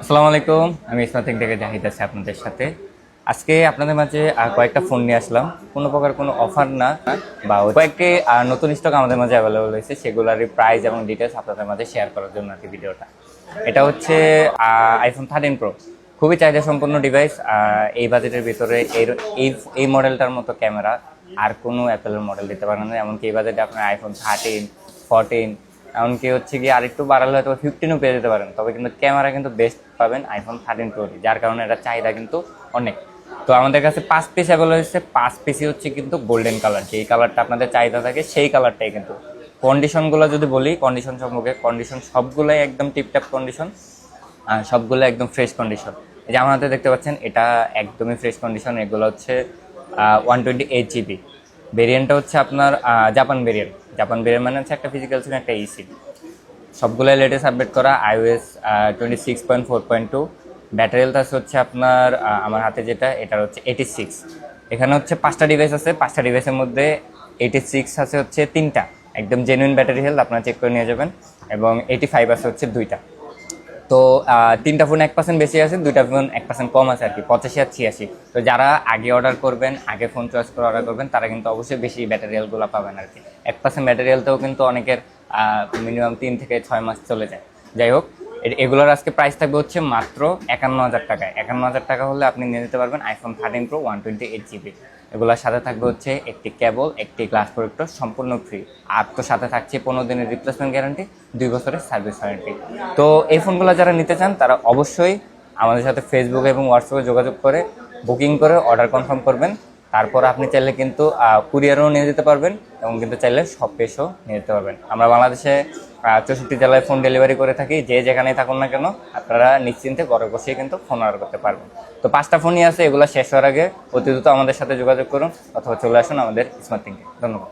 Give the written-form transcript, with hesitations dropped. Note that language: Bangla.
আসসালামু আলাইকুম, আমি ইসমাতিক থেকে জাহিদ আছি আপনাদের সাথে। আজকে আপনাদের মাঝে কয়েকটা ফোন নিয়ে আসলাম। কোনো প্রকার কোনো অফার না, বা কয়েকটি নতুন স্টক আমাদের মাঝে অ্যাভেলেবল হয়েছে, সেগুলোর প্রাইস এবং ডিটেলস আপনাদের মাঝে শেয়ার করার জন্য আর কি ভিডিওটা। এটা হচ্ছে আইফোন 13 প্রো। খুবই চাহিদা সম্পন্ন ডিভাইস। এই বাজেটের ভিতরে এই এই মডেলটার মতো ক্যামেরা আর কোনো অ্যাপেলের মডেল দিতে পারেন না। এমনকি এই বাজেটে আপনার আইফোন 13, 14, এমনকি হচ্ছে গিয়ে আরেকটু বাড়ালে হয়তো 15ও পেয়ে যেতে পারেন। তবে কিন্তু ক্যামেরা কিন্তু বেস্ট পাবেন আইফোন 13 প্রো, যার কারণে এটা চাহিদা কিন্তু অনেক। তো আমাদের কাছে 5 পিস অ্যাভেলেবল হচ্ছে। 5 পিসই হচ্ছে কিন্তু গোল্ডেন কালার, যেই কালারটা আপনাদের চাহিদা থাকে সেই কালারটাই কিন্তু। কন্ডিশনগুলো যদি বলি, কন্ডিশন সম্পর্কে, কন্ডিশন সবগুলোই একদম টিপটপ কন্ডিশন, আর সবগুলো একদম ফ্রেশ কন্ডিশন। এই যে আমার হাতে দেখতে পাচ্ছেন, এটা একদমই ফ্রেশ কন্ডিশন। এগুলো হচ্ছে 128 GB। ভেরিয়েন্টটা হচ্ছে আপনার জাপান ভেরিয়েন্ট। জাপান ভেরিয়েন্ট মানে হচ্ছে একটা ফিজিক্যাল সিম, একটা ইসিম। সবগুলো লেটেস্ট আপডেট করা iOS 26.4.2। ব্যাটারি হেলথ আছে হচ্ছে আপনার আমার হাতে যেটা, এটার হচ্ছে 86। এখানে হচ্ছে 5টা ডিভাইস আছে। 5টা ডিভাইসের মধ্যে 86 আছে হচ্ছে 3টা, একদম জেনুইন ব্যাটারি হেলথ, আপনারা চেক করে নিয়ে যাবেন। এবং 85 আছে হচ্ছে 2টা। তো 3টা ফোন 1% বেশি আছে, 2টা ফোন 1% কম আছে আর কি, 85 আর 86। তো যারা আগে অর্ডার করবেন, আগে ফোন চয়েস করে অর্ডার করবেন, তারা কিন্তু অবশ্যই বেশি ব্যাটারিয়ালগুলো পাবেন আর কি। 1% ব্যাটারিয়ালতেও কিন্তু অনেকের মিনিমাম 3 থেকে 6 মাস চলে যায়। যাই হোক, এগুলোর আজকে প্রাইস থাকবে হচ্ছে মাত্র 51,000 টাকায়। 51,000 টাকা হলে আপনি নিয়ে নিতে পারবেন আইফোন 13 প্রো 128 GB। এগুলোর সাথে থাকবে হচ্ছে একটি কেবল, একটি গ্লাস প্রোটেক্টর, সম্পূর্ণ ফ্রি। আর তো সাথে থাকছে 15 দিনের রিপ্লেসমেন্ট গ্যারান্টি, 2 বছরের সার্ভিস ওয়ারেন্টি। তো এই ফোনগুলো যারা নিতে চান, তারা অবশ্যই আমাদের সাথে ফেসবুকে এবং হোয়াটসঅ্যাপে যোগাযোগ করে বুকিং করে অর্ডার কনফার্ম করবেন। তারপর আপনি চাইলে কিন্তু কুরিয়ারও নিয়ে যেতে পারবেন, এবং কিন্তু চাইলে শপ এসেও নিয়ে যেতে পারবেন। আমরা বাংলাদেশে 64 জেলায় ফোন ডেলিভারি করে থাকি। যে যেখানেই থাকুন না কেন, আপনারা নিশ্চিন্তে ঘরে বসেই কিন্তু ফোন অর্ডার করতে পারবেন। তো 5টা ফোনই আছে, এগুলো শেষ হওয়ার আগে অতি দ্রুত আমাদের সাথে যোগাযোগ করুন, অথবা চলে আসুন আমাদের স্মার্ট থিংকে। ধন্যবাদ।